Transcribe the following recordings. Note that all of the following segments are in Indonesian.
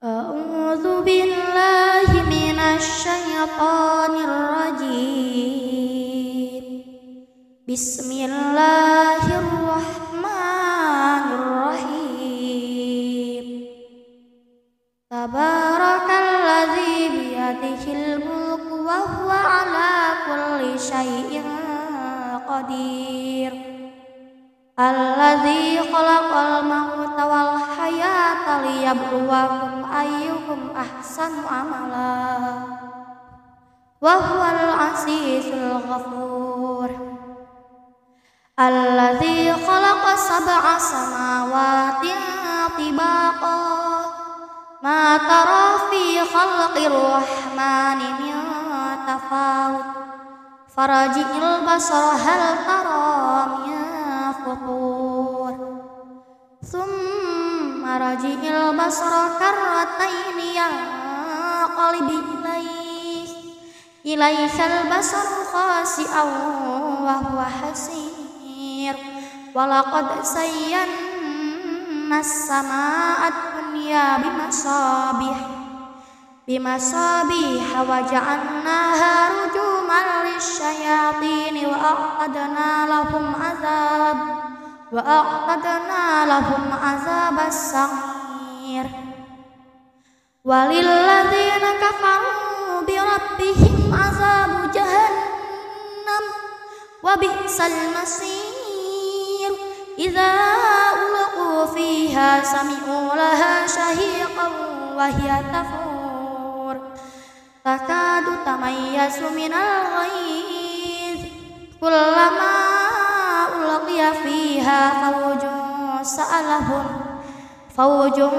A'udzu billahi minasy syaithanir rajim. Bismillahirrahmanirrahim. Tabarakalladzi biyadihil mulku wa huwa ala kulli syai'in qadir. Alladzi khalaqal mauta wal hayata liyabluwakum ayyukum ahsanu amala wa huwal azizul ghafur. Alladzi khalaqa sab'a samawati tibaqa ma tara fi khalqir rahmani min tafawut faraji'il basara hal tara min futur thumma raji'il basara karrataini yanqalib ilaihal basaru khasi'an wa huwa hasir walaqad zayyana as-samaa'a ad-dunya bimasabih wa ja'alnaha rujuman lisyayatin wa a'tadna lahum azabas sa'ir walilladzina kafaru bi rabbihim azabu jahannam wa bi'sal masir idza ulqu fiha sami'u laha shahiqan wa hiya tafur takadu tamayyazu minal ghaiz kullama ulqiya fiha fawjun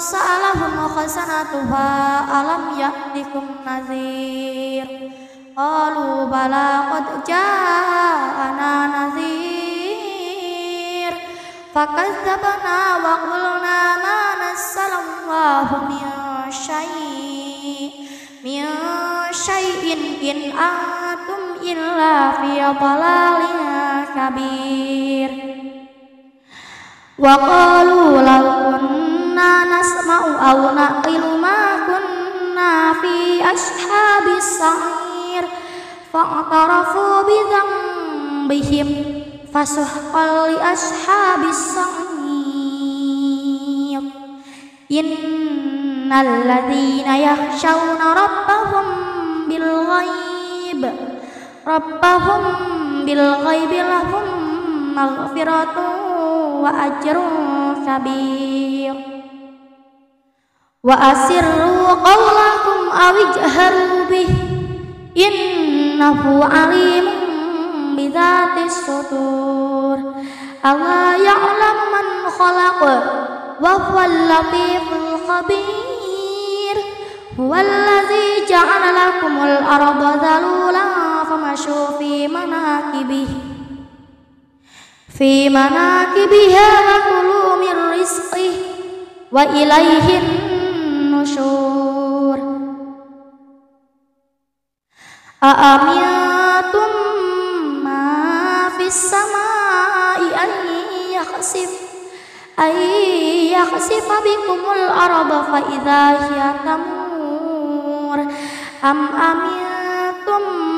sa'alahum khasanatuha alam ya'tikum nadhir qalu bala qad ja'ana nadhir fakadzabna wa qulna ma nassalallahu min syai'in in antum illa fi dhalalin kabir wa qalu law kunna nasma'u aw naqilu ma kunna fi ashabis sa'ir fa'tarafu bi dhanbihim fasuhqan li ashabis sa'ir innal ladzina yakhshawna rabbahum bil ghaibi lahum maghfiratun wa ajrun kabir wa asirru qawlakum aw ijharu bih innahu alimun bidzatis sudur alla ya'lamu man khalaqa wa huwal latiful khabir huwallazi ja'ala lakumul arda dhalulan famashu fi manakibiha wa kulu min rizqih wa ilaihin nusyur a'amintum ma fis samai an yakhsifa bikumul arda fa idza hiya tamur am amintum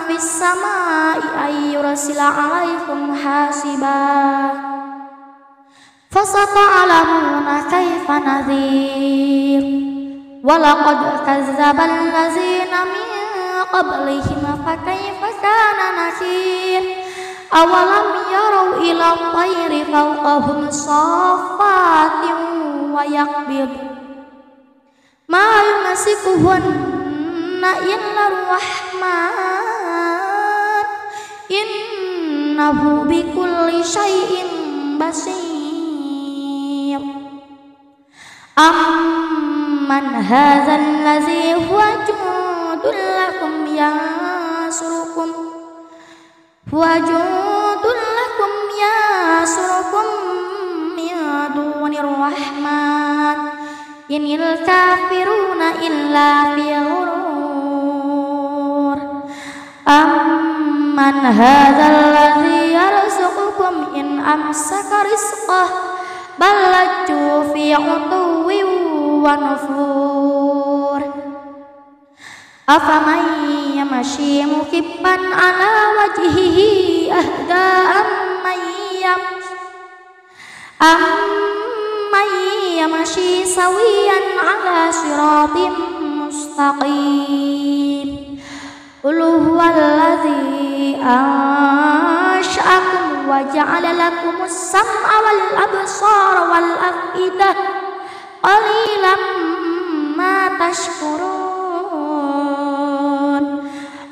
fis samai ayyursila 'alaikum hasiba fasata'lamuna kaifa nadhir walaqad kazzaba allazina min qablihim fakaifa kana nakir awalam yarau ila at-tayri fawqahum saffatin wa yaqbid ma yumsikuhunna illa ar-rahman innahu bikulli syai'in basir amman hadzal ladzi huwa jundun lakum yasurukum min dunir rahman inil kafiruna illa fi ghurur amman hadzal ladzi yarzuqukum in amsaka rizqah bal lajju fi 'utuwwin ونفور أفمن يمشي مكبا على وجهه أهدى أمن يمشي سويا على صراط مستقيم قل هو الذي أنشأكم وجعل لكم السمع والأبصار والأفئدة قليلا ما تشكرون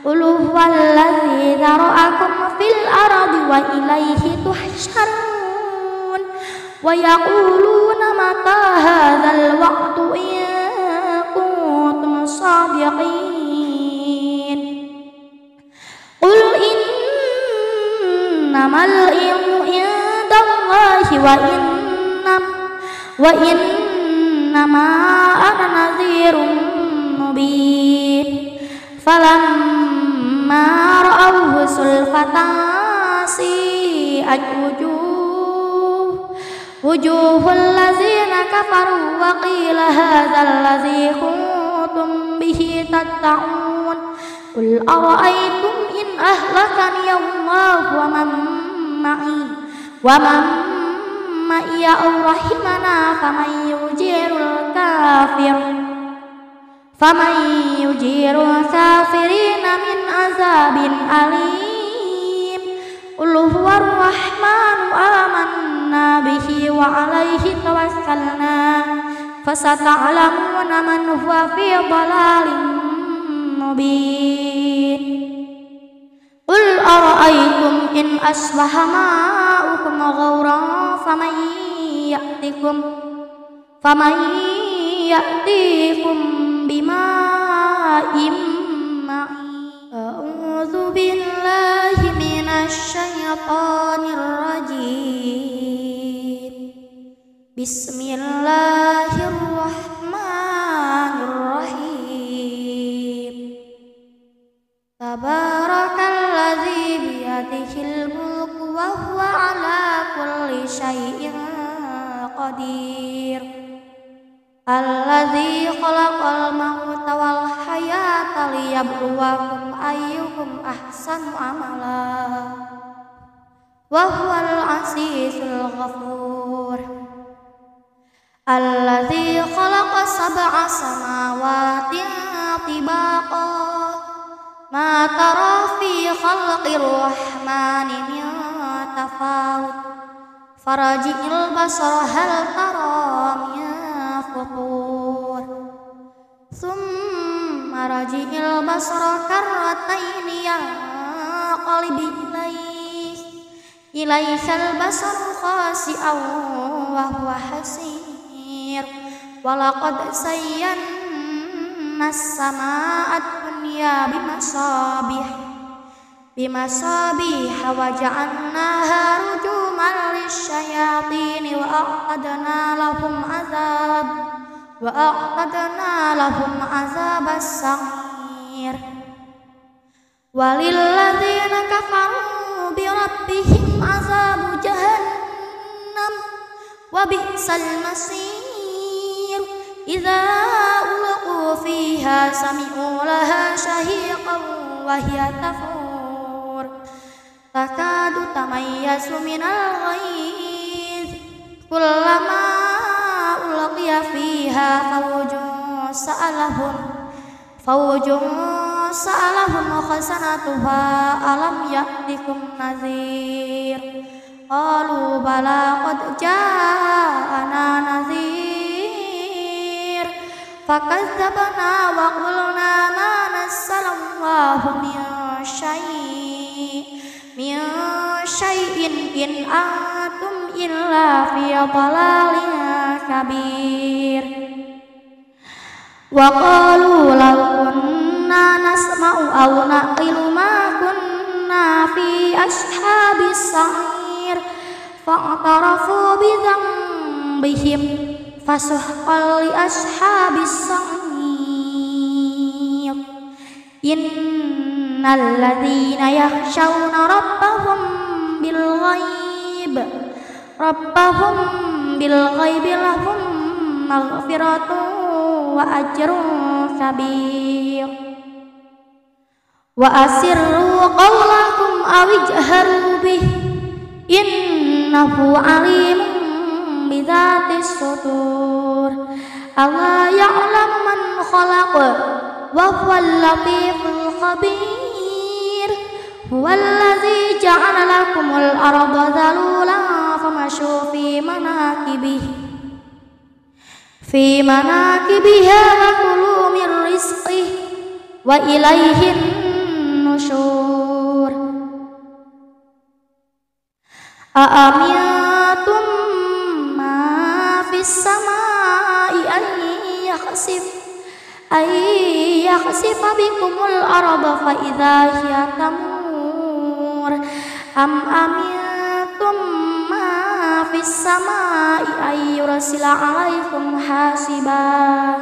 قل هو الذي ذرأكم في الأرض وإليه تحشرون ويقولون متى هذا الوعد إن كنتم صادقين قل إنما العلم عند الله وإنما أنا نذير مبين فلما رأوه زلفة سيئت وجوه الذين كفروا وقيل هذا الذي كنتم به تدعون قل أرأيتم إن أهلكني الله ومن معي أو رحمنا فمن يجير الكافرين من عذاب أليم قل هو الرحمن آمنا به وعليه توكلنا فستعلمون من هو في ضلال مبين قل أرأيتم إن أصبح ماؤكم غورا فمن يأتيكم بماء معين أعوذ بالله من الشيطان الرجيم بسم الله الرحمن الرحيم تبارك الذي بيده الملك وهو على كل شيء قدير الذي خلق الموت والحياة ليبلوكم أيكم أحسن عملا وهو العزيز الغفور الذي خلق 7 سماوات طباقا ما ترى في خلق الرحمن من تفاوت فرجع البصر هل ترى من فطور ثم رجع البصر كرتين ينقلب إليك البصر خاسئا وهو حسير ولقد زينا السماء الدنيا بمصابيح وجعلناها رجوما للشياطين وأعتدنا لهم عذاب السعير وللذين كفروا بربهم عذاب جهنم وبئس المصير إذا ألقوا فيها سمعوا لها شهيقا وهي تفور تكاد تميز من الغيظ كلما ألقي فيها فوج سألهم خزنتها ألم يأتكم نذير قالوا بلى قد جاءنا نذير فكذبنا وقلنا ما نزل الله من شيء إن أنتم إلا في ضلال كبير وقالوا لو كنا نسمع أو نعقل ما كنا في أصحاب السعير فاعترفوا بذنبهم فسحقا لأصحاب السعير إن الذين يخشون ربهم بالغيب لهم مغفرة وأجر كبير وأسروا قولكم أو اجهروا به إنه عليم بذات الصدور ألا يعلم من خلق وهو اللطيف الخبير هو الذي جعل لكم الأرض ذلولا فمشوا في مناكبها وكلوا من رزقه وإليه النشور أأمنتم ما في السماء أن يخسف بكم الأرض فإذا هي تمور أم أمنتم ما في السماء أن يرسل عليكم حاسبا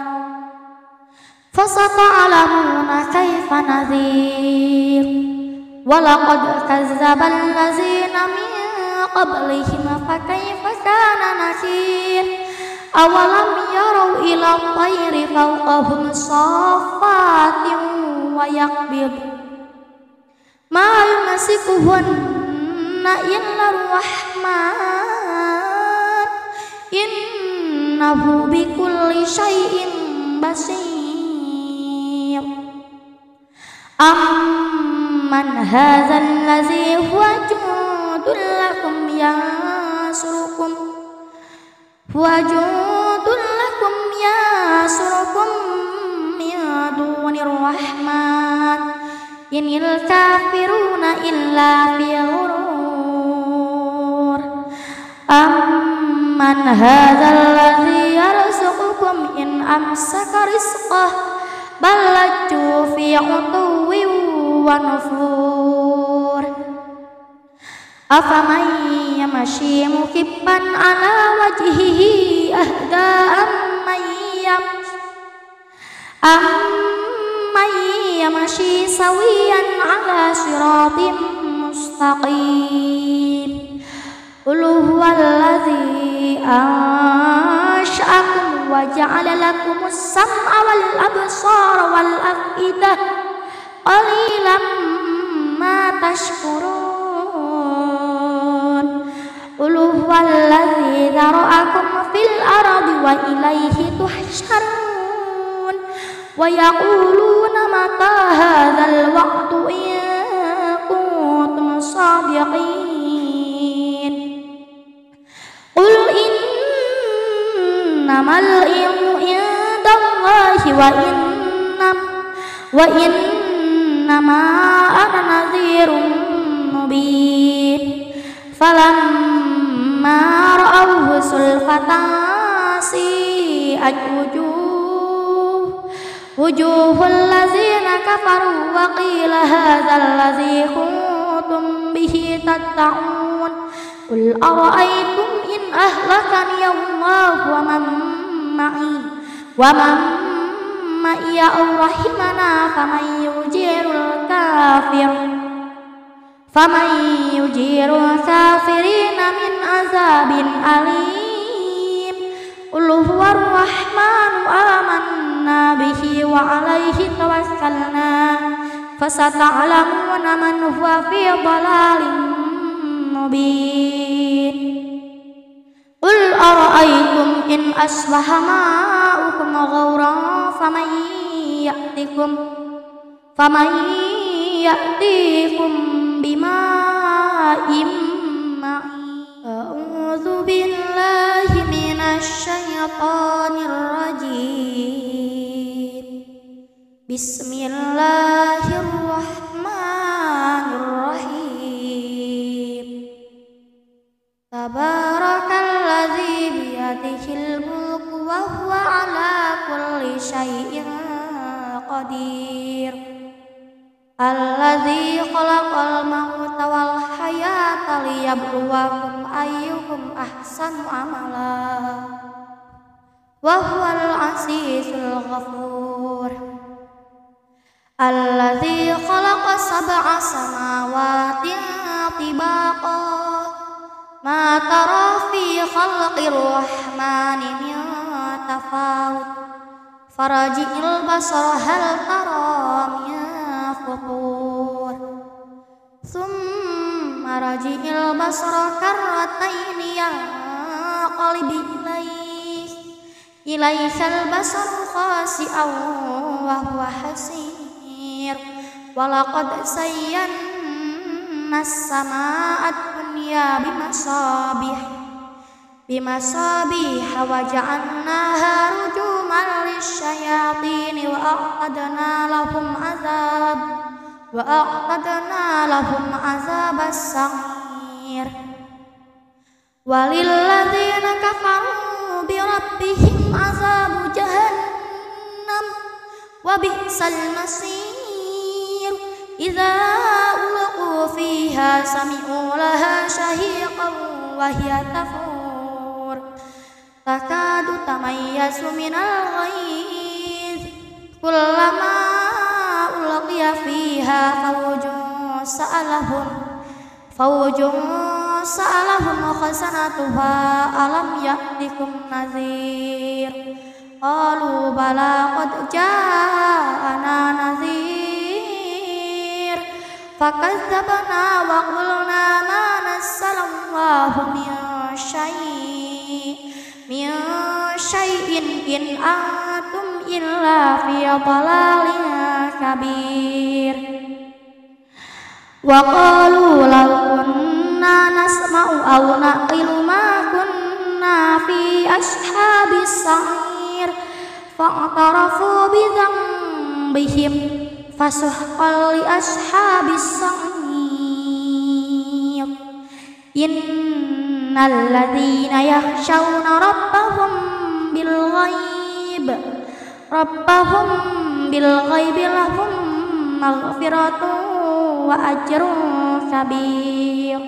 فستعلمون كيف نذير ولقد كذب الذين من قبلهم فكيف كان نكير أولم يروا إلى الطير فوقهم صافات ويقبض ما يمسكهن إلا الرحمن إنه بكل شيء بصير أمن هذا الذي هو جند لكم ينصركم من دون الرحمن إن الكافرون إلا في غرور أمن هذا الذي يرزقكم إن أمسك رزقه بل لجوا في عتو ونفور أفمن يمشي مكبا على وجهه أهدى أمن يمشي سويا على صراط مستقيم قل هو الذي أنشأكم وجعل لكم السمع والأبصار والأفئدة قليلا ما تشكرون قل هو الذي ذرأكم في الأرض وإليه تحشرون ويقولون متى هذا الوعد إن كنتم صادقين قل إنما العلم عند الله وإنما أنا نذير مبين فلما رأوه زلفة سيئت وجوه الذين كفروا وقيل هذا الذي كنتم به تدعون قل أرأيتم إن أهلكني الله ومن معي أو رحمنا فمن يجير الكافرين من عذاب أليم قل هو الرحمن آمنا به وعليه توكلنا فستعلمون من هو في ضلال مبين قل أرأيتم إن أصبح ماؤكم غورا فمن يأتيكم بماء معين أعوذ بالله من الشيطان الرجيم بسم الله الرحمن الرحيم تبارك الذي بيده الملك وهو على كل شيء قدير الذي خلق الموت والحياة ليبلوكم أيكم أحسن عملا وهو العزيز الغفور الذي خلق 7 سماوات طباقا ما ترى في خلق الرحمن من تفاوت Faraji'il basara hal tara min futur Thumma raji'il basara karrataini yanqalib ilaihal basaru khasi'an wa huwa hasir walaqad sayyanna as-samaa'a ad-dunya bimasabih wa ja'alnaha rujuman lisyayatin wa a'tadna lahum azab as-sa'ir walilladzina kafaru bi rabbihim azabu jahannam wa bi'sal masir idza ulqu fiha sami'u laha shahiqan wa hiya tafur takadu tamayyazu minal ghaiz kullama ulqiya fiha fawjun sa'alahum khasanatuha alam ya'tikum nadhir qalu bala qad ja'ana nadhir fakadzabna wa qulna ma nassalallahu min syai'in in antum illa fi dhalalin kabir wa qalu law kunna nasma'u aw naqilu ma kunna fi ashabis sa'ir fa'tarafu bi dhanbihim fasuhqan li ashabis sa'ir innal ladzina yakhshawna rabbahum bil ghaibi lahum maghfiratun wa ajrun kabir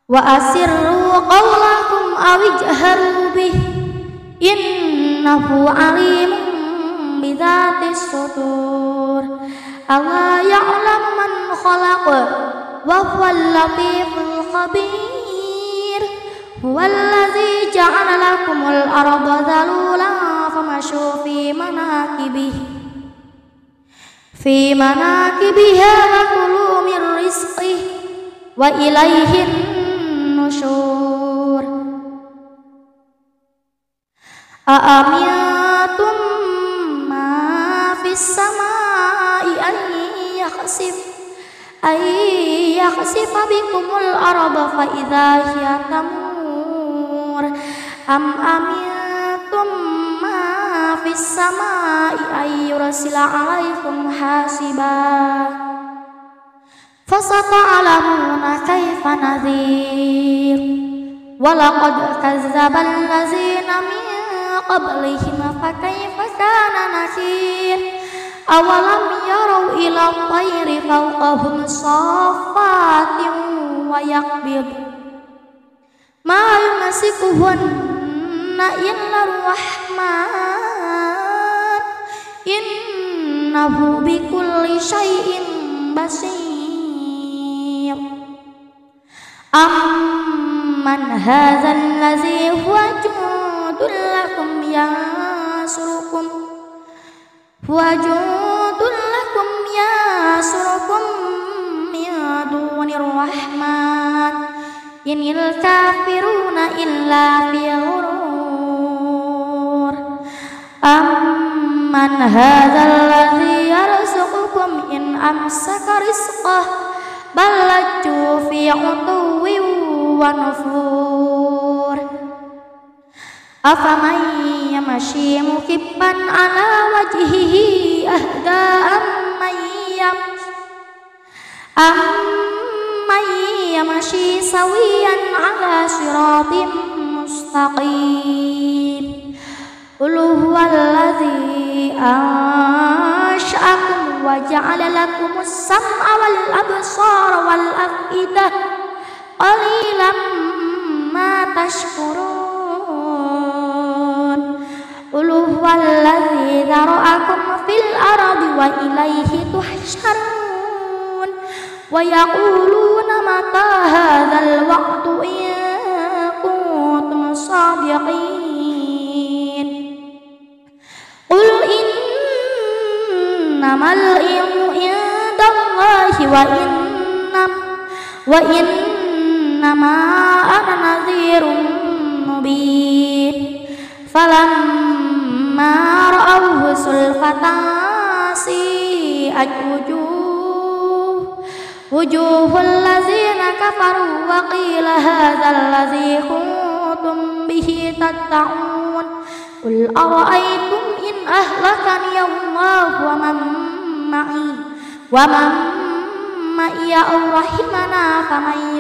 wa asirru qawlakum aw ijharu bih innahu alimun bidzatis sudur alla ya'lamu man khalaqa wa huwal latiful khabir huwallazi ja'ala lakumul arda dhalulan famashu fi manakibiha wa kulu min rizqih wa ilaihin nusyur a'amintum ma fis samai an yakhsifa bikumul arda fa idza hiya tamur am amintum ma fis samai ay yursila alaikum hasiba fasata'lamuna kaifa nadhir walaqad kazzaba allazina min qablihim fakaifa kana nakir awalam yarau ila tayri fawqahum saffatin wa yaqbid ma yumsikuhunna illa ar-rahman innahu bikulli syai'in basir amman hadzal ladzi huwa jundun lakum yansurukum min dunir rahman inil kafiruna illa fi ghurur amman hadzal ladzi yarzuqukum in amsaka rizqah bal lajju fi utuwwin wa nufur afaman yamshi mukibban ala wajhihi ahda amman yamshi sawiyan ala siratin mustaqim qul huwallazi ansha'akum wa ja'ala lakumus sam'a wal absara wal afidah qalilan ma tashkurun qul huwallazi zara'akum fil ardi wa ilayhi tuhsyarun wa yaquluna mata hadzal wa'du in kuntum shadiqin innamal ilmu indallahi wa innama ana nadhirun mubin. Falamma ra'awhu zulfatan si'at wujuhul ladzina kafaru wa qila hadzal ladzi kuntum bihi tatta'un. Qul ara'aytum in ahlakani Allahu wa man ma'iya aw rahimana faman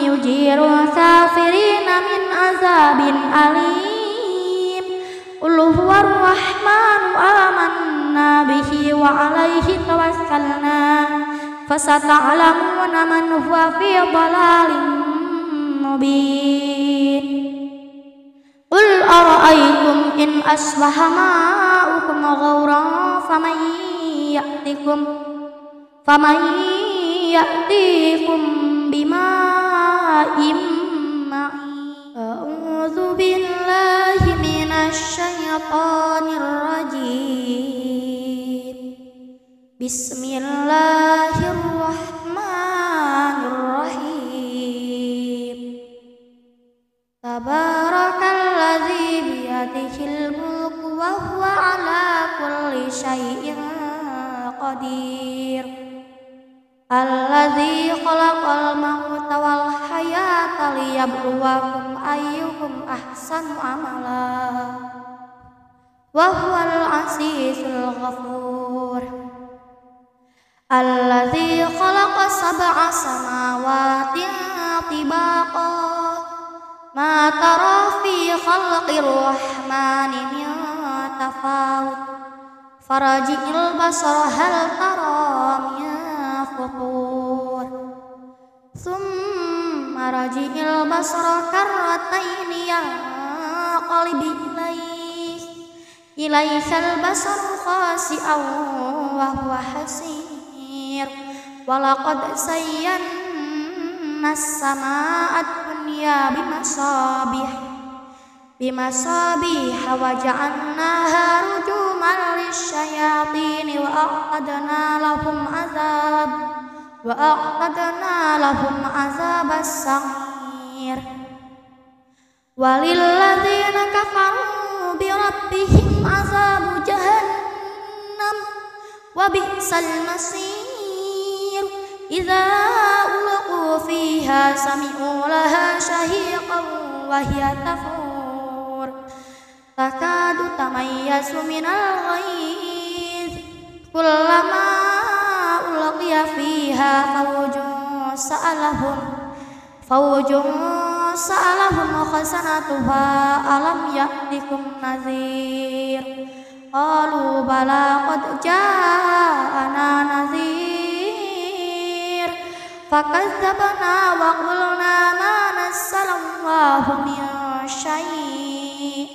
yujirul kafirina min azabin alim. Qul huwar rahmanu amanna bihi wa alaihi tawakkalna fasata'lamuna man huwa fi dhalalin mubin. Qul ara'aytum in asbaha ma'ukum ghauran faman ya'tikum bima'in ma'in. A'udzu billahi minasy syaithanir rajim. Bismillahirrahmanirrahim. Tabarakalladzi biyadihil mulku wa huwa ala kulli syai'in qadir. Alladzi khalaqal mauta wal hayata liyabluwakum ayyukum ahsanu amala wa huwal azizul ghafur. Alladzi khalaqa sab'a samawati tibaqa ma tara fi khalqir rahmani min tafawut faraji'il basara hal tara min futur thumma raji'il basara karrataini yanqalibu ilaihal basaru khasi'an wa huwa hasir. Walaqad zayyana as-samaa'a ad-dunya bimasabih wa ja'alnaha rujuman lisyayatin wa a'tadna lahum azabas sa'ir. Walilladzina kafaru bi rabbihim azabu jahannam wa bi'sal masir. Idza ulqu fiha sami'u laha shahiqan wa hiya tafur takadu tamayyazu minal ghaiz kullama ulqiya fiha fawjun sa'alahum khasanatuha alam ya'tikum nadhir. Qalu bala qad ja'ana nadhir fakadzabna wa qulna ma nazzalallahu min syai'in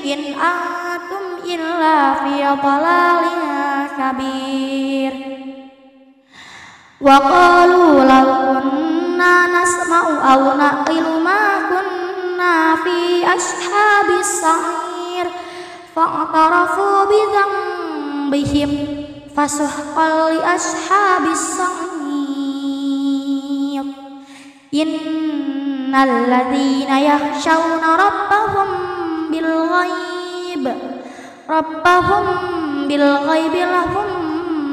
in antum illa fi dhalalin kabir. Wa qalu law kunna nasma'u aw naqilu ma kunna fi ashabis sa'ir fa'tarafu bi dhanbihim fasuhqan li ashabis sa'ir. Innal ladzina yakhshawna rabbahum bil ghaibi lahum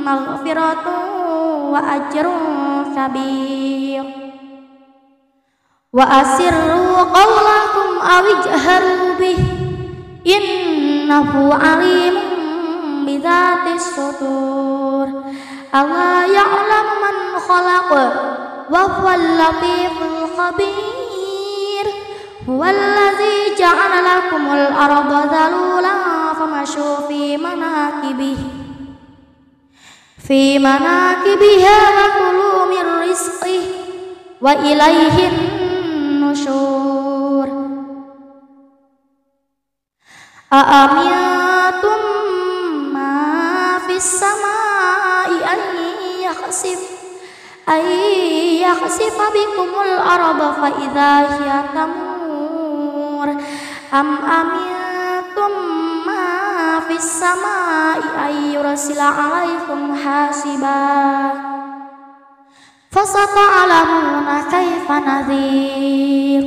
maghfiratun wa ajrun kabir. Wa asirru qawlakum aw ijharu bih innahu alimun bidzatis sudur. Alla ya'lamu man khalaqa wa huwal latiful khabir. Huwallazi ja'ala lakumul arda dhalulan famashu fi manakibiha wa kulu min rizqih wa ilaihin nusyur. A'amintum ma fis samai an yakhsifa bikumul arda fa idza hiya tamur am أأمنتم ما في السماء أن يرسل عليكم حاسبا فستعلمون كيف نذير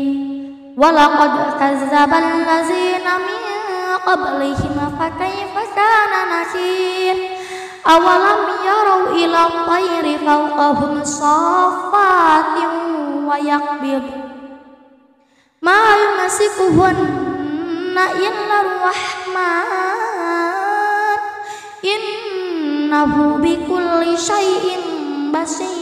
ولقد كذب الذين من قبلهم فكيف كان نكير أولم يروا إلى الطير فوقهم صافات ويقبض ما يمسكهن إلا الرحمن إنه بكل شيء بصير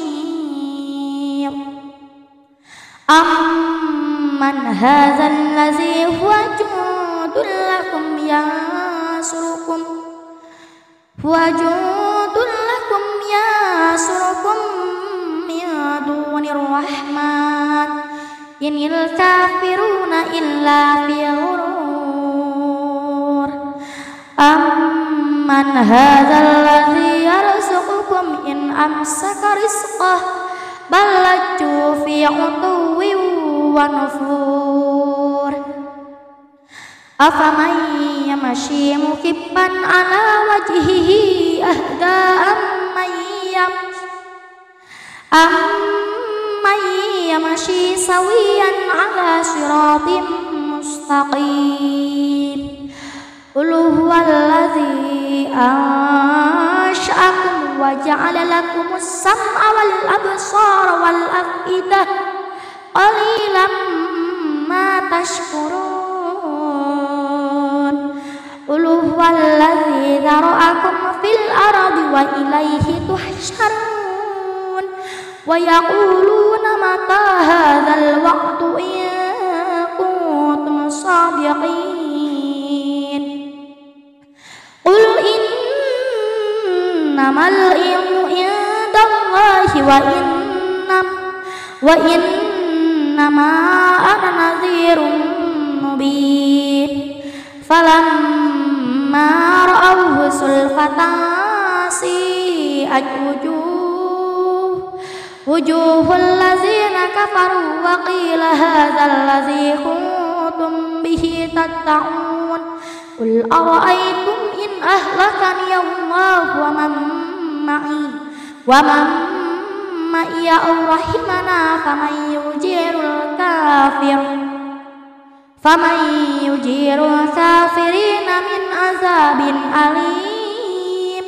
أمن هذا الذي هو جند لكم ينصركم من دون الرحمن إن الكافرون إلا في غرور أمن هذا الذي يرزقكم إن أمسك رزقه بل لجوا في عتو ونفور أفمن يمشي مكبا على وجهه أهدى أمن يمشي سويا على صراط مستقيم قل هو الذي أنشأكم وجعل لكم السمع والأبصار والأفئدة قليلا ما تشكرون قل هو الذي ذرأكم في الأرض وإليه تحشرون ويقولون متى هذا الوعد إن كنتم صادقين قل إنما العلم عند الله وإنما أنا نذير مبين فلما رأوه زلفة سيئت وجوه الذين كفروا وقيل هذا الذي كنتم به تدعون قل أرأيتم إن أهلكني الله ومن معي أو رحمنا فمن يجير الكافرين من عذاب أليم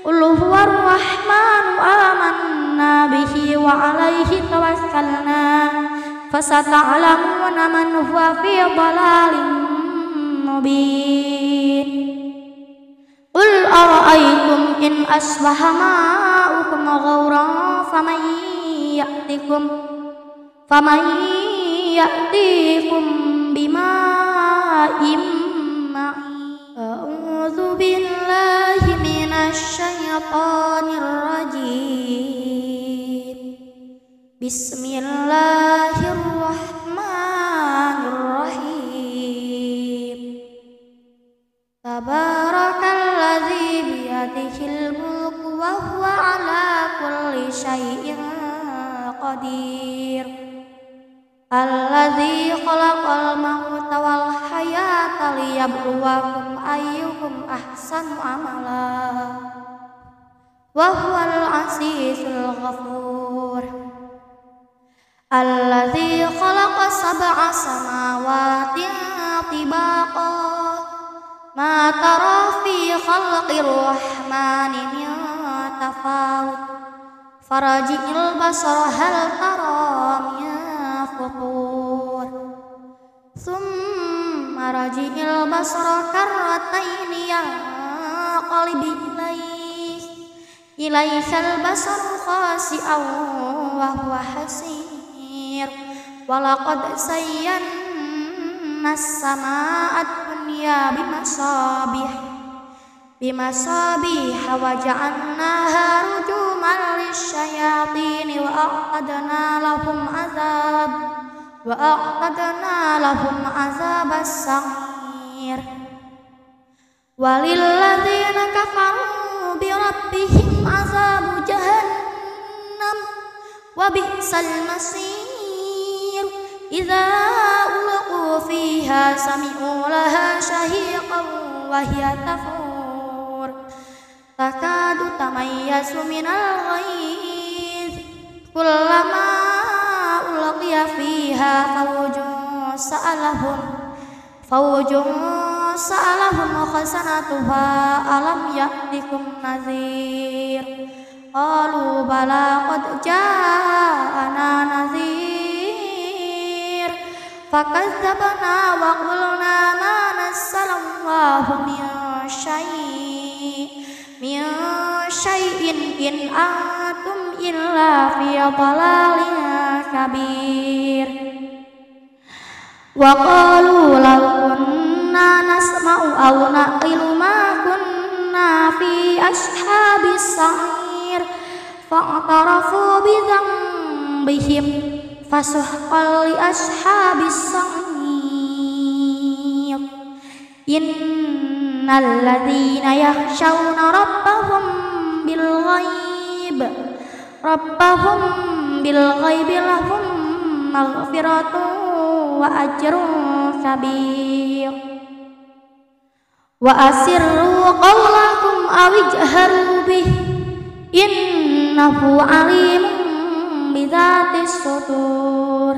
قل هو الرحمن آمنا به وعليه توكلنا فستعلمون من هو في ضلال مبين قل أرأيتم إن أصبح ماؤكم غورا فمن يأتيكم بماء معين أعوذ بالله من الشيطان الرجيم بسم الله الرحمن الرحيم تبارك الذي بيده الملك وهو على كل شيء قدير الذي خلق الموت والحياة ليبلوكم أيكم أحسن عملا وهو العزيز الغفور الذي خلق 7 سماوات طباقا ما ترى في خلق الرحمن من تفاوت فرجع البصر هل ترى من فطور ثم رجع البصر كرتين ينقلب إليك البصر خاسئا وهو حسير ولقد زينا السماء الدنيا بمصابيح وجعلناها رجوما للشياطين وأعتدنا لهم عذاب السعير وللذين كفروا بربهم عذاب جهنم وبئس المصير إذا ألقوا فيها سمعوا لها شهيقا وهي تفور تكاد تميز من الغيظ كلما ألقي فيها فوج سألهم خزنتها ألم يأتكم نذير قالوا بلى قد جاءنا نذير فكذبنا وقلنا ما نزل الله من شيء إن أنتم إلا في ضلال كبير وقالوا لو كنا نسمع أو نعقل ما كنا في أصحاب السعير فاعترفوا بذنبهم فسحقا لأصحاب السعير إن الذين يخشون ربهم بالغيب لهم مغفرة وأجر كبير وأسروا قولكم أو اجهروا به إنه عليم بذات الصدور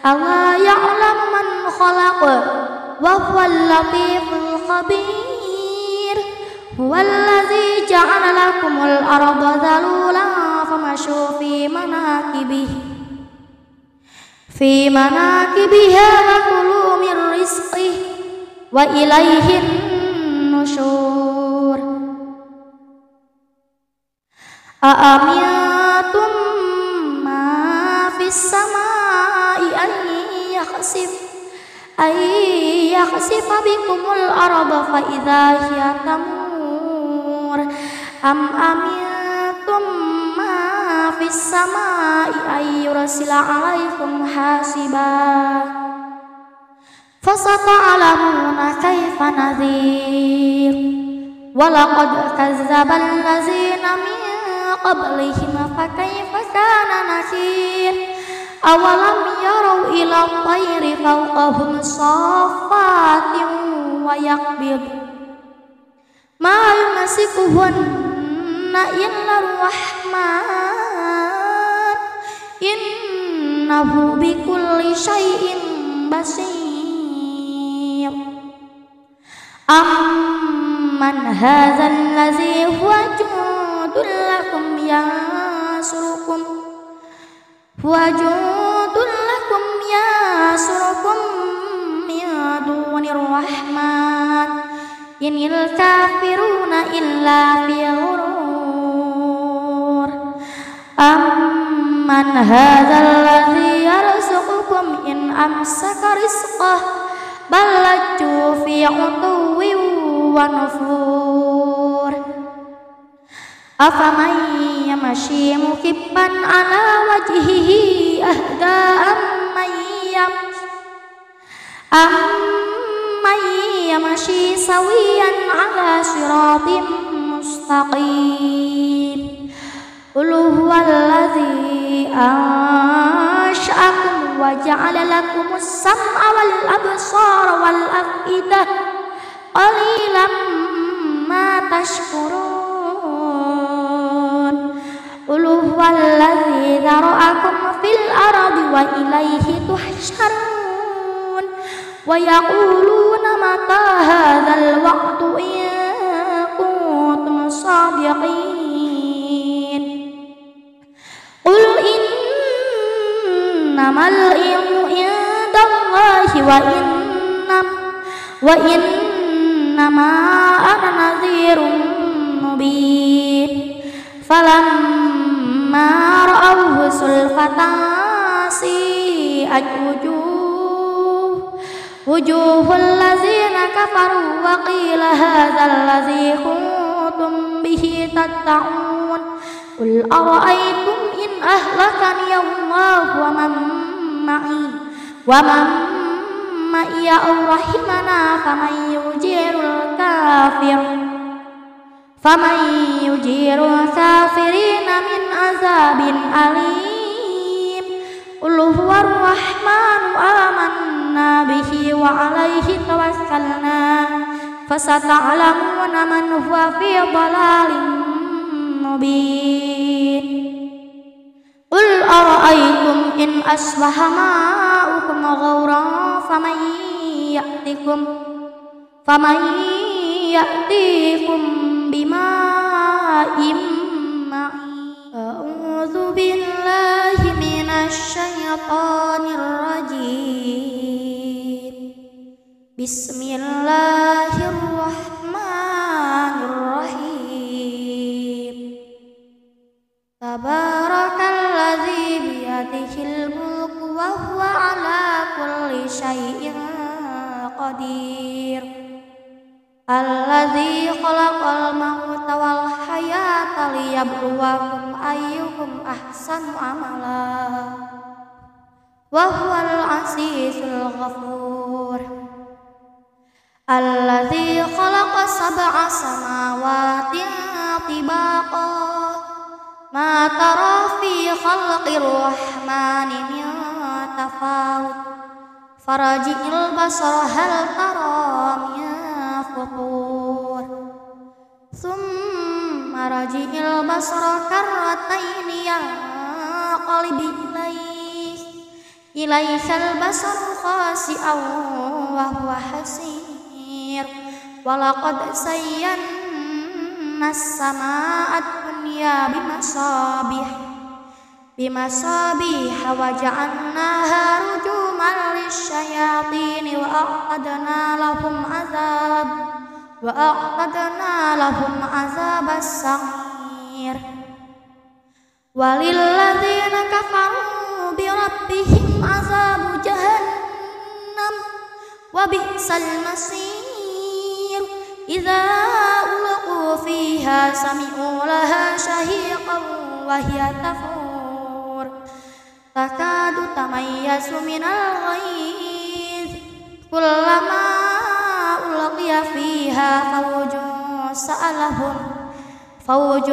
ألا يعلم من خلق وهو اللطيف الخبير هو الذي جعل لكم الأرض ذلولا فمشوا في مناكبها وكلوا من رزقه وإليه النشور أأمنتم ما في السماء أن يخسف بكم الأرض فإذا هي تمور أم أمنتم ما في السماء أن يرسل عليكم حاسبا فستعلمون كيف نذير ولقد كذب الذين من قبلهم فكيف كان نكير أولم يروا إلى الطير فوقهم صافات ويقبض ما يمسكهن إلا الرحمن إنه بكل شيء بصير أمن هذا الذي هو جند لكم ينصركم من دون الرحمن إن الكافرون إلا في غرور أمن هذا الذي يرزقكم إن أمسك رزقه بل لجوا في عتو ونفور أفمن يمشي مكبا على وجهه أهدى أمن يمشي سويا على صراط مستقيم قل هو الذي أنشأكم وجعل لكم السمع والأبصار والأفئدة قليلا ما تشكرون قل هو الذي ذرأكم في الأرض وإليه تحشرون ويقولون متى هذا الوعد إن كنتم صادقين قل إنما العلم عند الله وإنما أنا نذير مبين فلما رأوه زلفة سيئت وجوه الذين كفروا وقيل هذا الذي كنتم به تدعون قل أرأيتم إن أهلكني الله ومن معي أو رحمنا فمن يجير الكافرين من عذاب أليم قل هو الرحمن آمنا به فستعلمون من هو في ضلال مبين قل أرأيتم إن أصبح ماؤكم غورا فمن يأتيكم بماء معين أعوذ بالله من الشيطان الرجيم بسم الله الرحمن الرحيم تبارك الذي بيده الملك وهو على كل شيء قدير الذي خلق الموت والحياة ليبلوكم أيكم أحسن عملا وهو العزيز الغفور الذي خلق 7 سماوات طباقا ما ترى في خلق الرحمن من تفاوت فرجع البصر هل ترى من فطور ثم رجع البصر كرتين ينقلب إليك البصر خاسئا وهو حسير ولقد زينا السماء الدنيا بمصابيح وجعلناها رجوما للشياطين وأعتدنا لهم عذاب السعير وللذين كفروا بربهم عذاب جهنم وبئس المصير إذا ألقوا فيها سمعوا لها شهيقا وهي تفور تكاد تميز من الغيظ كلما ألقي فيها فوج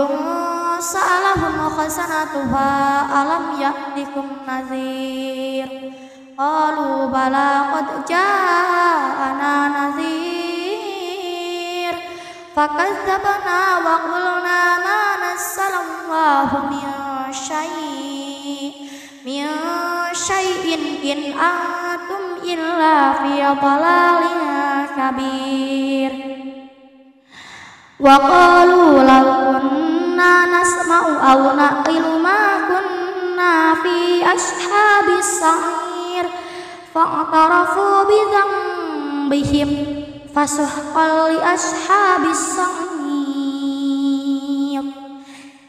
سألهم خزنتها ألم يأتكم نذير قالوا بلى قد جاءنا نذير فكذبنا وقلنا ما نزل الله من شيء إن أنتم إلا في ضلال كبير وقالوا لو كنا نسمع أو نعقل ما كنا في أصحاب السعير فاعترفوا بذنبهم فسحقا لأصحاب السعير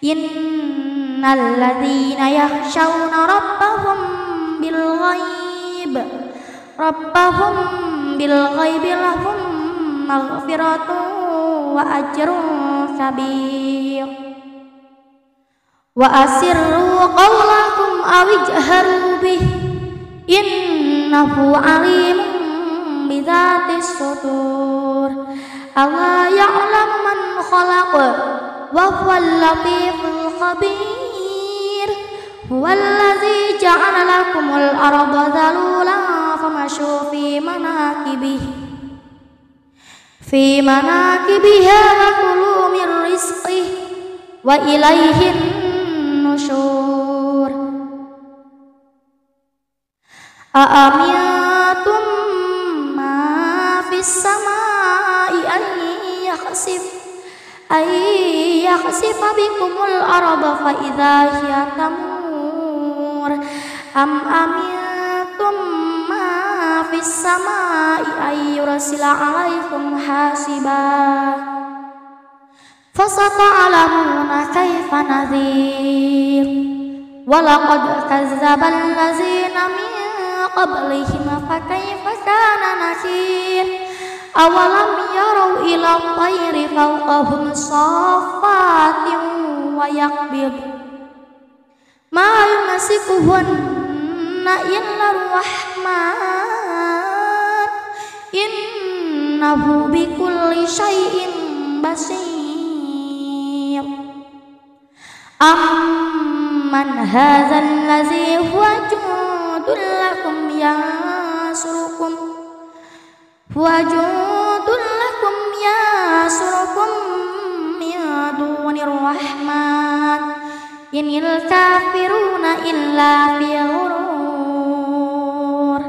إن الذين يخشون ربهم بالغيب لهم مغفرة وأجر كبير وأسروا قولكم أو اجهروا به إنه عليم بذات الصدور ألا يعلم من خلق وهو اللطيف الخبير هو الذي جعل لكم الأرض ذلولا فمشوا في مناكبها وكلوا من رزقه وإليه النشور أأمنتم ما في السماء أن يخسف بكم الأرض فإذا هي تمور أم أمنتم ما في السماء أن يرسل عليكم حاسبا فستعلمون كيف نذير ولقد كذب الذين من قبلهم فكيف كان نكير أولم يروا إلى الطير فوقهم صافات ويقبض ما يمسكهن إلا الرحمن إنه بكل شيء بصير أمن هذا الذي هو جند لكم inil kafiruna illa fi ghurur.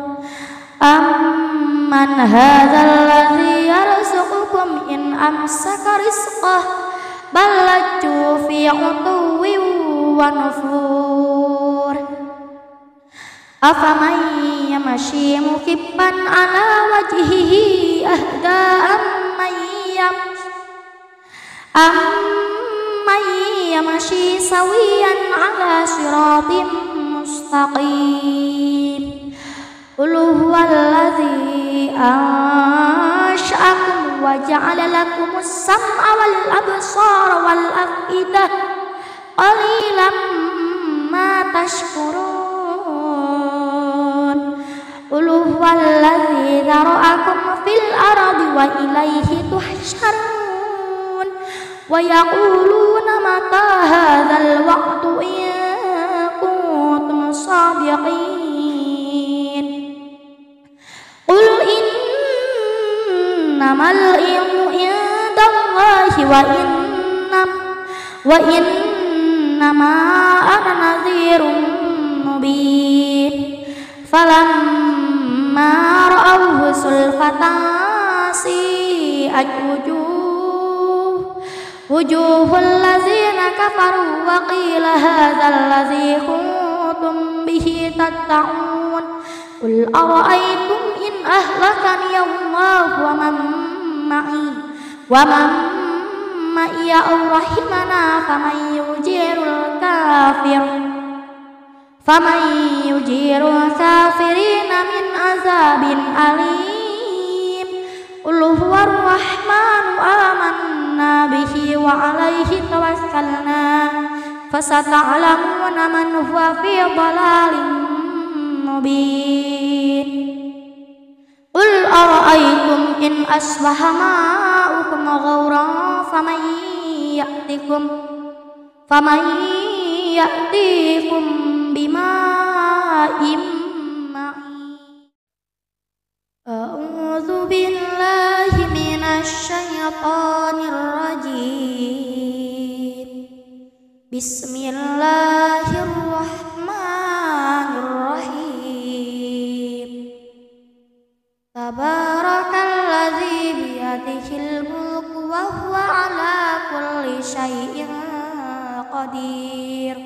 Amman hadzal ladzi yarzuqukum in amsaka rizqah bal lajju fi 'utuwwin wa nufur. Afaman yamshi mukibban ala wajhihi ahda amman yamshi sawiyan ala siratin mustaqim. Qul huwallazi ansha'akum wa ja'ala lakumus sam'a wal absara wal af'idah qalilan ma tashkurun. Qul huwallazi dzara'akum fil ardi wa ilaihi tuhsyarun. Wa yaquluna mata hadzal wa'du in kuntum shadiqin. Qul innamal ilmu indallahi wa innama ana nadhirun mubin. Falamma ra'awhu sulfatan si'at wujuhul ladzina kafaru wa qila hadzal ladzi kuntum bihi tattaqun. Qul ara'aytum in ahlakani Allah wa man ma'i aw rahimana faman yujirul kafirina min azabin alim. Qul huwar rahmanu amanna bihi wa alaihi tawakkalna fasata'lamuna man huwa fi dhalalin mubin. Qul ara'aytum in asbaha ma'ukum ghauran faman ya'tikum bima'in ma'in. A'udzu billahi minasy syaithanir rajim. Bismillahirrahmanirrahim. Tabarakalladzi biyadihil mulku wa huwa ala kulli syai'in qadir.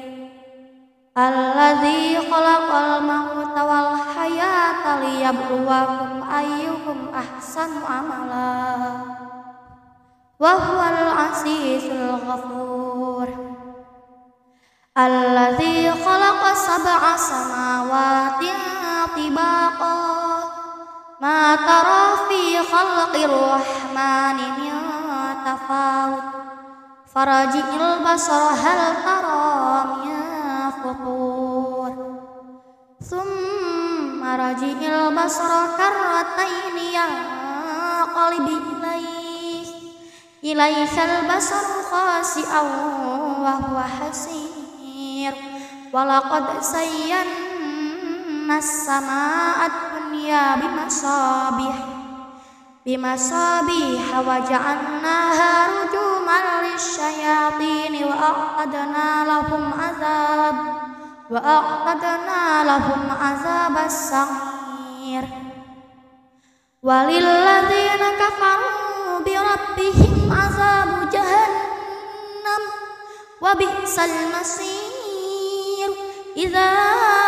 Alladzi khalaqal mauta wal hayata liyabluwakum ayyukum ahsanu amala wa huwal azizul ghafur. Alladzi khalaqa sab'a samawati tibaqa ma tara fi khalqir rahmani min tafawut faraji'il basara hal tara min futur thumma raji'il basara karrataini yanqalib ilaihal basaru khasi'an wa huwa hasir. Walaqad sayyana as-samaa'a ad-dunya bimasabih wa ja'alnaha rujuman lisyayatin wa a'tadna lahum azab as-sa'ir. Walilladzina kafaru bi rabbihim azabu jahannam wa bi'sal masir. Idza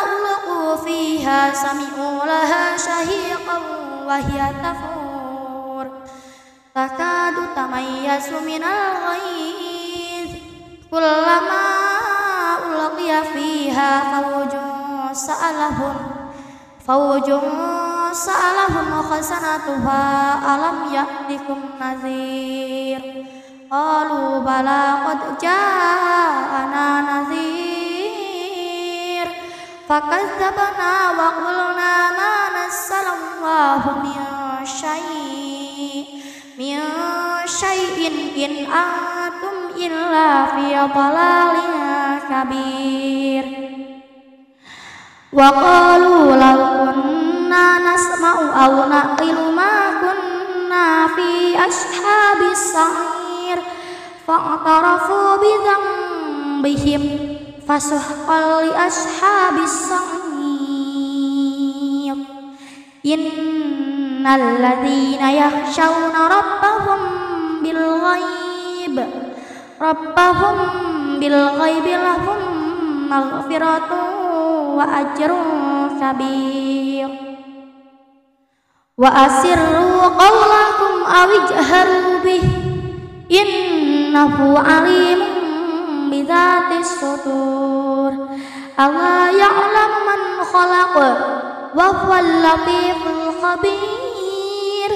ulqu fiha sami'u laha shahiqan wa hiya tafur takadu tamayyazu minal ghaiz kullama ulqiya fiha fawjun sa'alahum khasanatuha alam ya'tikum nadhir. Qalu bala qad ja'ana nadhir fakadzabna wa qulna ma nassalallahu min syai'in in antum illa fi dhalalin kabir. Wa qalu law kunna nasma'u aw naqilu ma kunna fi ashabis sa'ir fa'tarafu bi dhanbihim fasuhqan li ashabis sa'ir. Innal ladzina yakhshawna rabbahum bil ghaib lahum maghfiratun wa ajrun kabir. Wa asirru qawlakum aw ijharu bih innahu alimun bidzatis sudur. Alla ya'lamu man khalaqa wa huwal latiful khabir.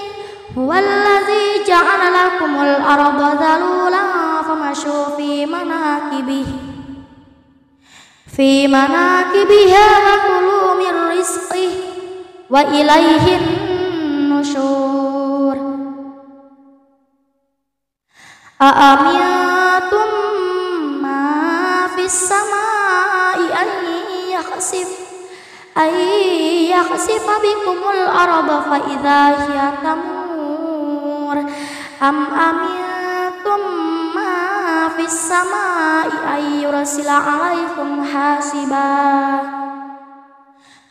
Huwallazi ja'ala lakumul arda dhalulan famashu fi manakibiha wa kulu min rizqihi wa ilaihin nusyur. A'amintum ma fis samai an yakhsifa bikumul arda fa idza hiya tamur. Am amintum ma fis samai ay yursila alaikum hasiba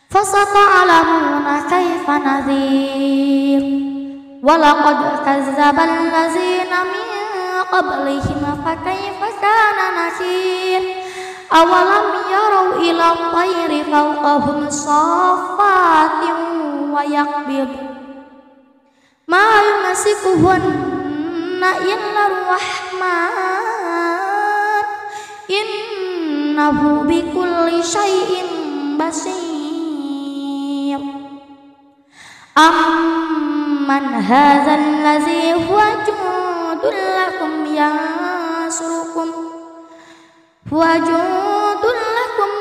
fasata'lamuna kaifa nadhir. Walaqad kazzaba allazina min qablihim fakaifa kana nakir. Awalam yarau ila tayri fawqahum saffatin wa yaqbid ma yumsikuhunna illa ar-rahman innahu bikulli syai'in basir. Amman hadzal ladzi huwa jundun lakum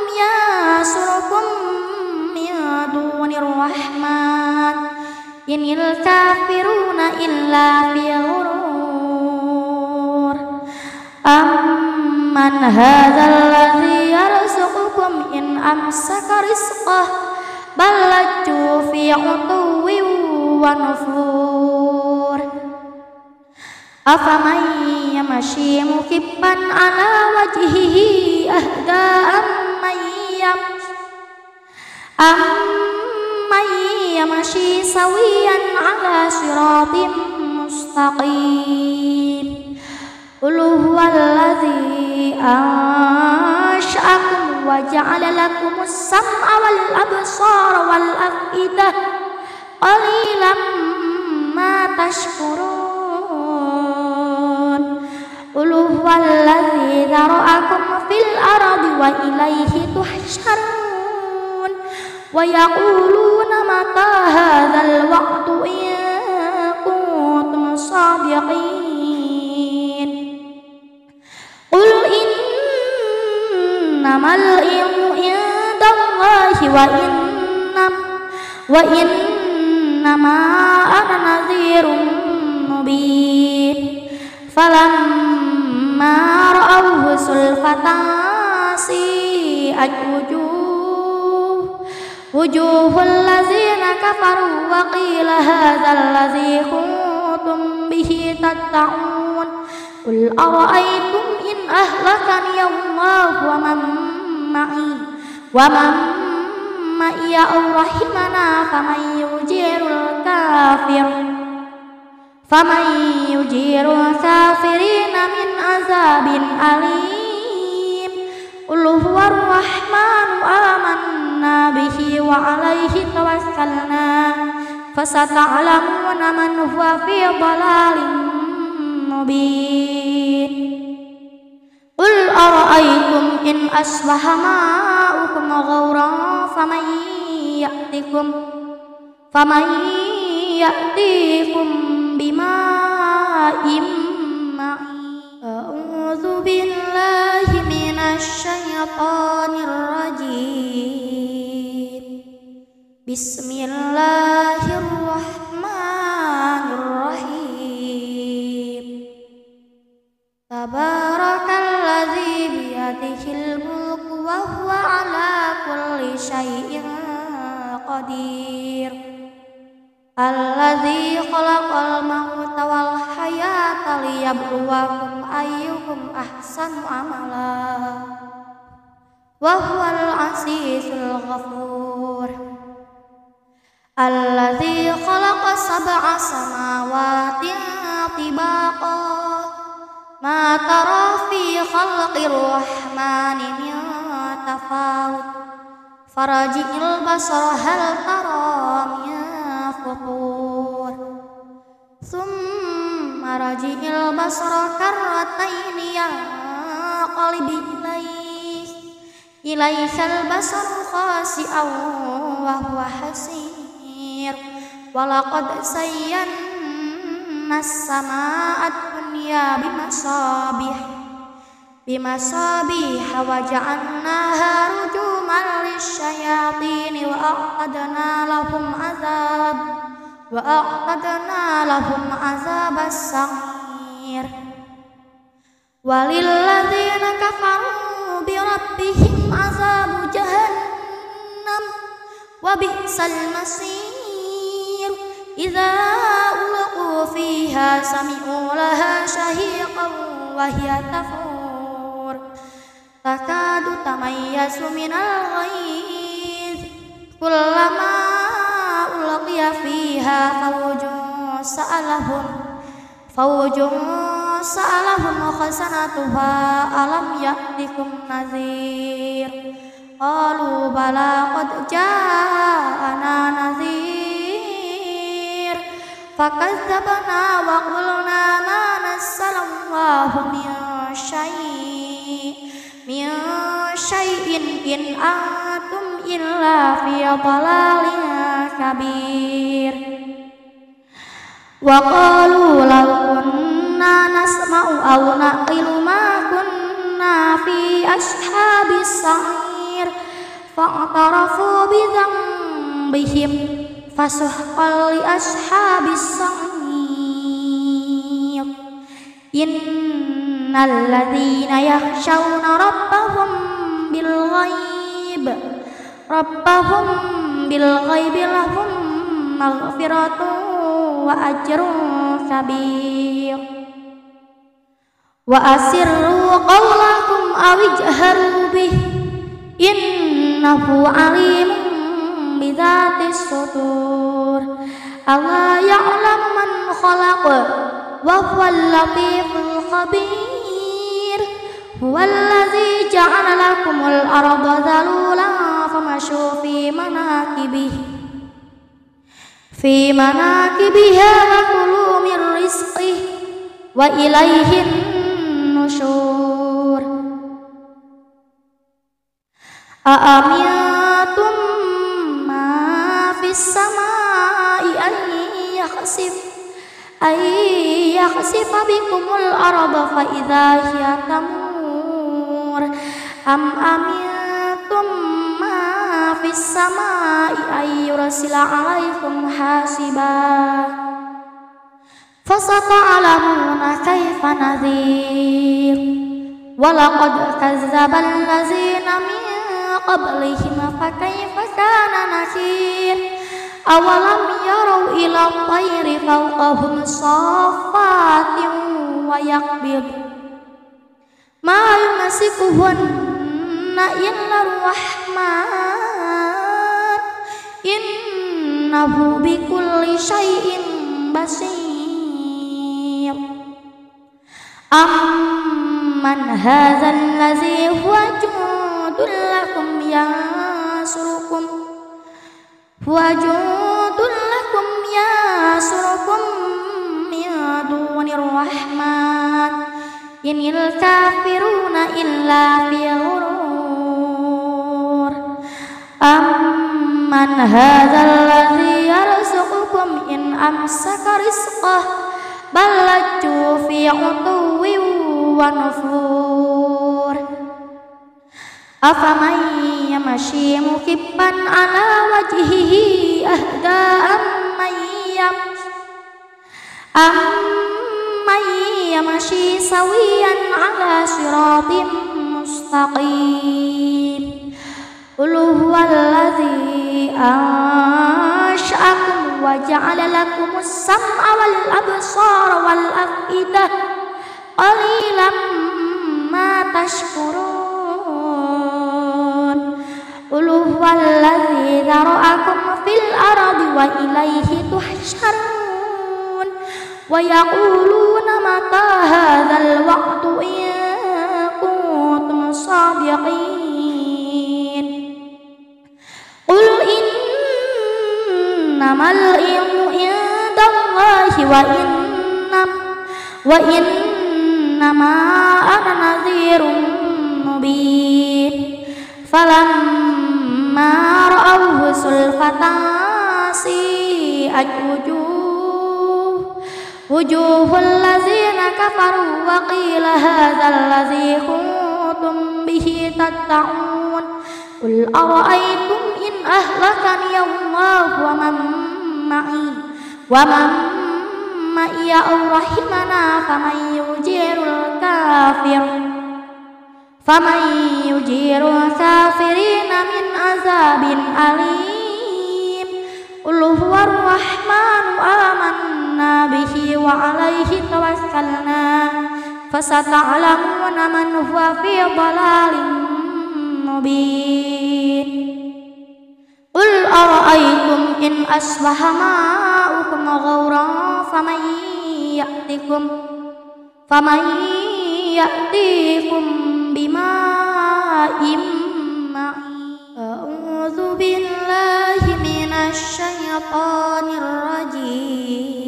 yasurukum min dunir rahman inil kafiruna illa fi ghurur. Amman hadzal ladzi yarzuqukum in amsaka rizqah bal lajju fi utuwwin wa nufur. Afaman yamshi mukibban ala wajhihi ahda amman yamshi sawiyan ala siratin mustaqim. Qul huwallazi ansha'akum wa ja'ala lakumus sam'a wal absara wal af'idah qalilan ma tashkurun. Qul huwallazi dzara'akum fil ardi wa ilayhi tuhsyarun. Wa yaquluna mata hadzal wa'du in kuntum shadiqin. Qul innamal ilmu indallahi wa innama ana nadhirun mubin. Falamma ra'awhu sulfatan si'at wujuhul ladzina kafaru wa qila hadzal ladzi kuntum bihi tatta'un. Qul ara'aytum in ahlakani Allahu wa man ma'iya aw rahimana faman yujirul kafirina min azabin alim. Qul huwar rahmanu amanna bihi wa alaihi tawakkalna fasata'lamuna man huwa fi dhalalin mubin. Qul ara'aytum in asbaha ma'ukum ghauran faman ya'tikum bima'in ma'in. A'udzu billahi minasy syaithanir rajim. Bismillahirrahmanirrahim. Tabarakalladzi biyadihil mulku wa huwa ala kulli syai'in qadir. Alladzi khalaqal mauta wal hayata liyabluwakum ayyukum ahsanu amala. wa huwal azizul ghafur. Alladzi khalaqa sab'a samawati tibaqa ma tara fi khalqir rahmani min tafawut farji'il basara hal tara min futur thumma raji'il basara karrataini yanqalib ilaihal basaru khasi'an wa huwa hasir walaqad zayyana as-samaa'a ad-dunya bimasabih wa ja'alnaha rujuman lisyayatin wa a'tadna lahum azabas sa'ir walilladzina kafaru bi rabbihim azabu jahannam wa bi'sal masir idza ulqu fiha sami'u laha shahiqan wa hiya tafur takadu tamayyazu minal ghaiz kullama ulqiya fiha fawjun khasanatuha alam ya'tikum nadhir qalu bala qad ja'ana nadhir fakadzabna wa qulna ma nazzalallahu min syai'in in antum illa fi dhalalin kabir wa qalu law kunna nasma'u aw naqilu ma kunna fi ashabis sa'ir fa'tarafu bi dhanbihim fasuhqan li ashabis sa'ir innal ladzina yakhshawna rabbahum bil ghaibi lahum maghfiratun wa ajrun kabir wa asirru qawlakum aw ijharu bih innahu alimun bidzatis sudur alla ya'lamu man khalaq wa huwal latiful khabir huwallazi ja'ala lakumul arda dhalulan famashu fi manakibiha wa kulu min rizqih wa ilaihin nusyur a'amintum ma fis samai an yakhsifa bikumul arda fa idza hiya tamur am amintum ma fis samai ay yursila alaikum hasiba fasata'lamuna kaifa nadhir walaqad kazzaba allazina min qablihim fakaifa kana nakir awalam yarau ila tayri fawqahum saffatin wa yaqbid ma yumsikuhunna illa rahman innahu bikulli syai'in basir amman hadzal ladzi huwa jundul lakum yansurukum min dunir rahman inil kafiruna illa fi ghurur amman hadzal ladzi yarzuqukum in amsaka rizqah bal lajju fi utuwwin wa nufur afaman yamshi mukibban ala wajhihi ahda amman yamshi sawiyan ala siratin mustaqim qul huwallazi ansha'akum wa ja'ala lakumus sam'a wal absara wal afidah qalilan ma tashkurun قل هو الذي ذرأكم في الأرض وإليه تحشرون ويقولون متى هذا الوعد إن كنتم صادقين قل إنما العلم عند الله وإنما أنا نذير مبين فلما رأوه زلفة سيئت وجوه الذين كفروا وقيل هذا الذي كنتم به تدعون قل أرأيتم إن أهلكني الله ومن معي أو رحمنا فمن يجير الكافرين من عذاب أليم قل هو الرحمن آمنا به وعليه توكلنا فستعلمون من هو في ضلال مبين قل أرأيتم إن أصبح ماؤكم غورا فمن يأتيكم بماء معين أعوذ بالله من الشيطان الرجيم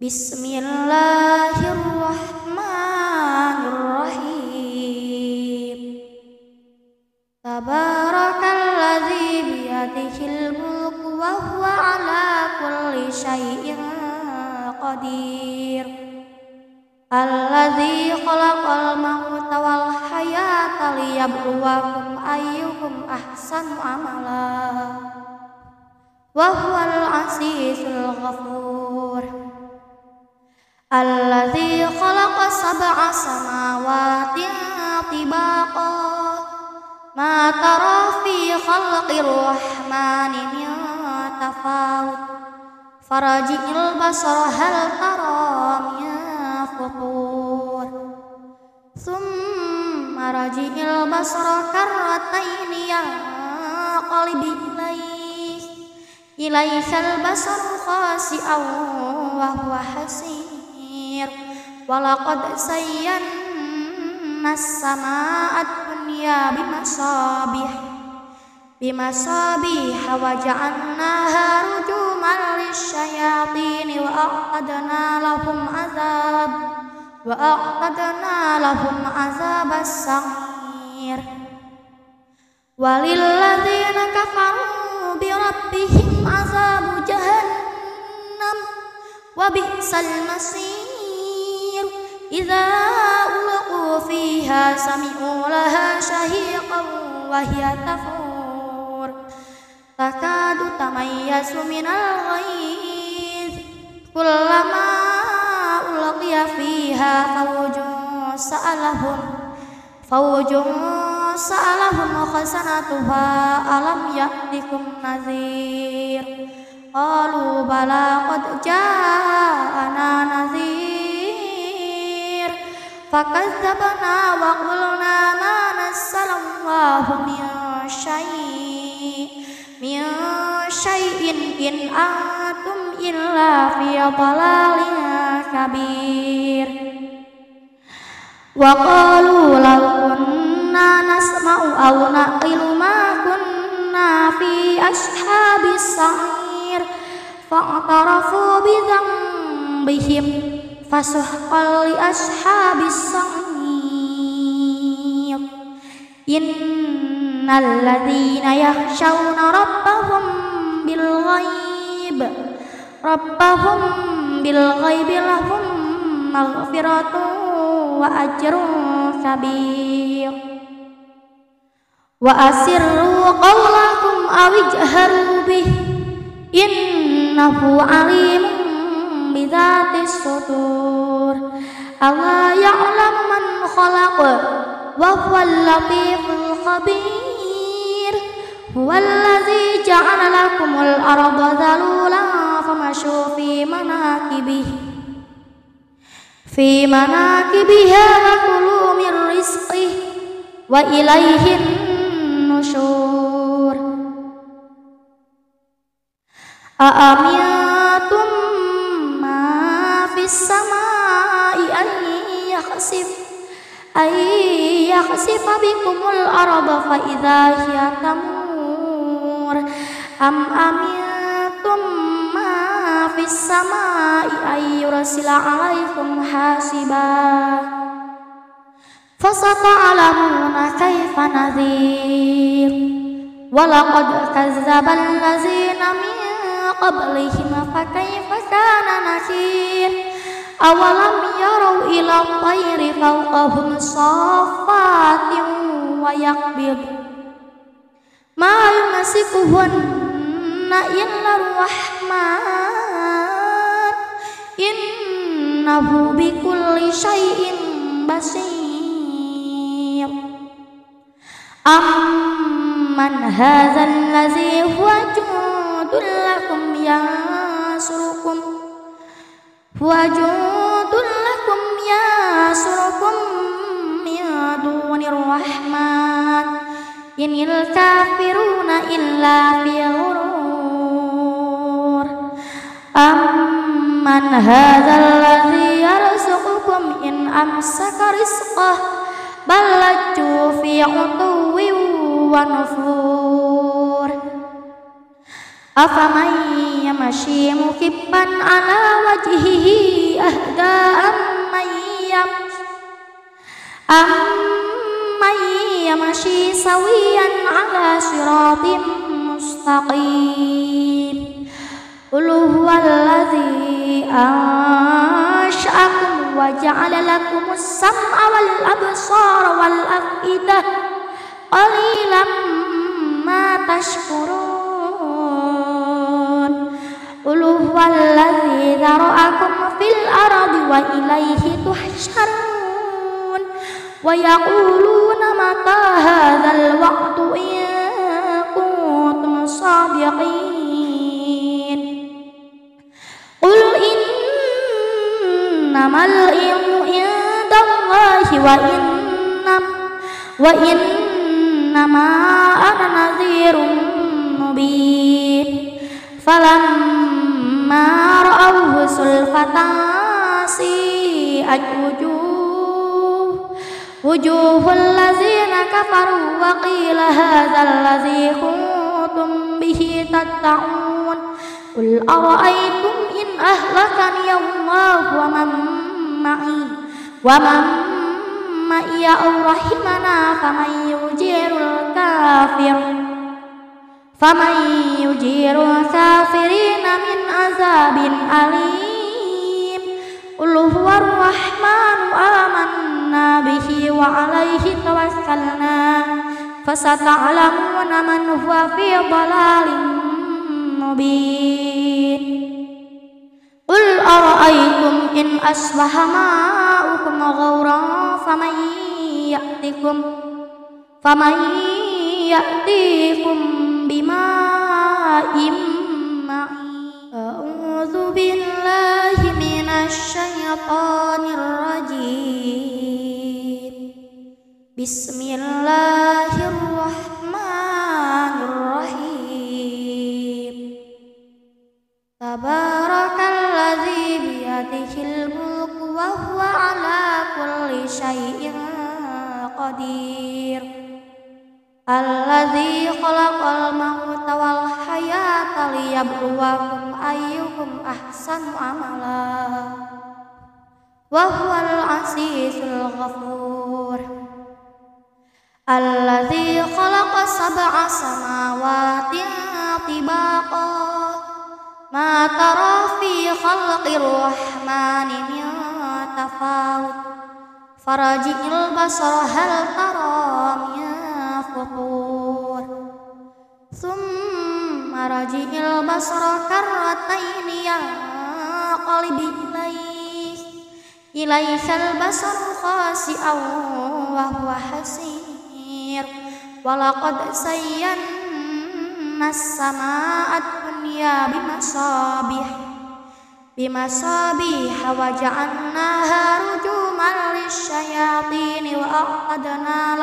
بسم الله الرحمن الرحيم تبارك الذي بيده الملك وهو على كل شيء قدير الذي خلق الموت والحياة ليبلوكم أيكم أحسن عملا وهو العزيز الغفور الذي خلق 7 سماوات طباقا ما ترى في خلق الرحمن من تفاوت فرجع البصر هل ترى من فطور ثم رجع البصر كرتين ينقلب إليك البصر خاسئا وهو حسير ولقد زينا السماء الدنيا بمصابيح وجعلناها رجوما للشياطين وأعتدنا لهم عذاب السعير وللذين كفروا بربهم عذاب جهنم وبئس المصير إذا ألقوا فيها سمعوا لها شهيقا وهي تفور تكاد تميز من الغيظ كلما ألقي فيها فوج سألهم خزنتها ألم يأتكم نذير قالوا بلى قد جاءنا نذير فكذبنا وقلنا ما نزل الله من شيء إن أنتم إلا في ضلال كبير وقالوا لو كنا نسمع أو نعقل ما كنا في أصحاب السعير فاعترفوا بذنبهم فسحقا لأصحاب السعير إن الذين يخشون ربهم بالغيب لهم مغفرة وأجر كبير وأسروا قولكم أو اجهروا به إنه عليم بذات الصدور ألا يعلم من خلق وهو اللطيف الخبير هو الذي جعل لكم الأرض ذلولا فمشوا في مناكبها وكلوا من رزقه وإليه Aamintum ma fis samai an yakhsifa bikumul arda fa idza hiya tamur am amintum ma fis samai ay yursila alaikum hasiba fasata'lamuna kaifa nadhir walaqad kazzaba allazina min qablihim fakaifa kana nakir awalam yarau ila tayri fawqahum saffatin wa yaqbid ma yumsikuhunna illa rahman innahu bikulli syai'in basir amman hadzal ladzi huwa jundul lakum yansurukum min dunir rahman inil kafiruna illa fi ghurur amman hadzal ladzi yarzuqukum in amsaka rizqah bal lajju fi utuwwin wa nufur afaman yamshi mukibban ala wajhihi ahda amman yamshi sawiyan ala siratin mustaqim qul huwallazi ansha'akum wa ja'ala lakumus sam'a wal absara wal afidah qalilan ma tashkurun qul huwallazi zara'akum fil ardi wa ilayhi tuhsyarun wa yaquluna mata hadzal wa'du in kuntum shadiqin qul innamal ilmu indallahi wa innama ana nadhirun mubin falamma ra'awhu sulfatan si'at wujuhul ladzina kafaru wa qila hadzal ladzi kuntum bihi tatta'un qul ara'aytum in ahlakani Allahu wa man ma'i aw rahimana faman yujirul kafirina min azabin alim qul huwar rahmanu amanna bihi wa alaihi tawakkalna fasata'lamuna man huwa fi dhalalin mubin qul ara'aytum in asbaha ma'ukum ghauran faman ya'tikum bima'in ma'in a'udzu billahi minasy syaithanir rajim bismillahirrahmanirrahim tabarakalladzi biyadihil mulku wa huwa ala kulli syai'in qadir alladzi khalaqal mauta wal hayata liyabluwakum ayyukum ahsanu amala wa huwal azizul ghafur alladzi khalaqa sab'a samawati tibaqa ma tara fi khalqir rahmani min tafawut farajil basara hal tara min futur thumma rajil basara karrataini yanqalib ilaihal basaru khasi'an wa huwa hasir walaqad zayyana as-samaa'a ad-dunya bimasabih wa ja'alnaha rujuman lisyayatin wa a'tadna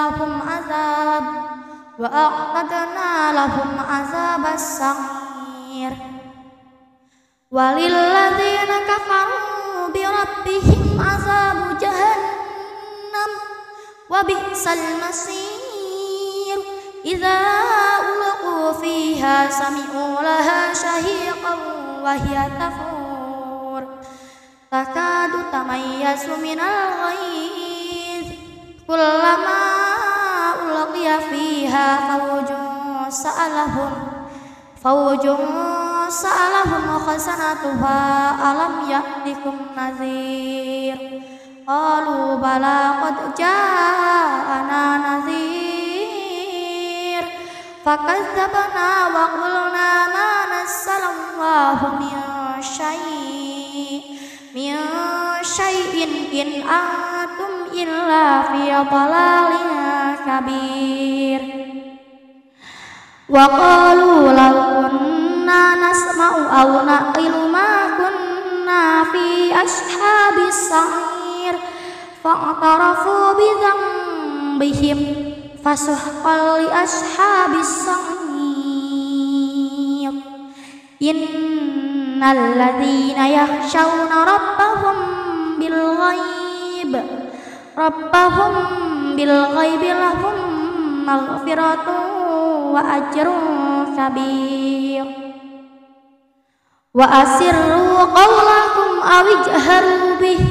lahum azabas sa'ir walilladzina kafaru bi rabbihim azabu jahannam wa bi'sal masir idza ulqu fiha sami'u laha shahiqan wa hiya tafur takadu tamayyazu minal ghaiz kullama ulqiya fiha fawjun sa'alahum khasanatuha alam ya'tikum nadhir qalu bala qad ja'ana nadhir fakadzabna wa qulna ma nassalallahu min syai'in in antum illa fi dhalalin kabir wa qalu law kunna nasma'u aw naqilu ma kunna fi ashabis sa'ir fa'tarafu bi dhanbihim fasuhqan li ashabis sa'ir innal ladzina yakhshawna rabbahum bil ghaibi lahum maghfiratun wa ajrun kabir wa asirru qawlakum aw ijharu bih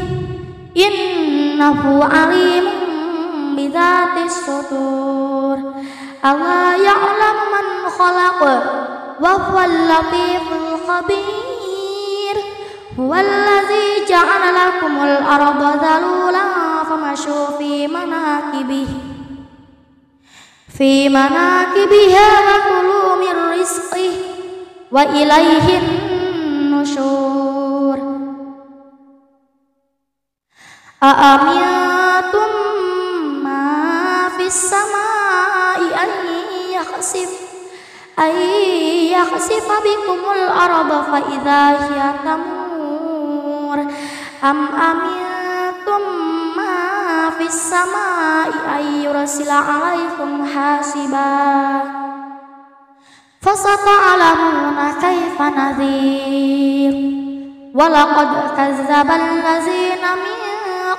innahu alimun bidzatis sudur alla ya'lamu man khalaq wa huwal latiful khabir huwallazi ja'ala lakumul arda dhalulan famashu fi manakibiha wa kulu min rizqih wa ilaihin nusyur a'amintum ma fis samai an yakhsifa bikumul arda fa idza hiya tamur am amintum fis samai ayyursila alaikum hasiba fasata'lamuna kaifa nadhir walaqad kazzaba allazina min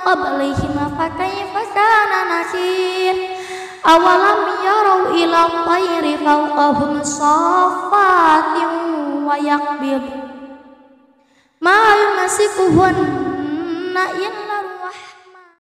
qablihim fakaifa kana nakir awalam yarau ila tayri fawqahum saffatin wa yaqbid ma yumsikuhunna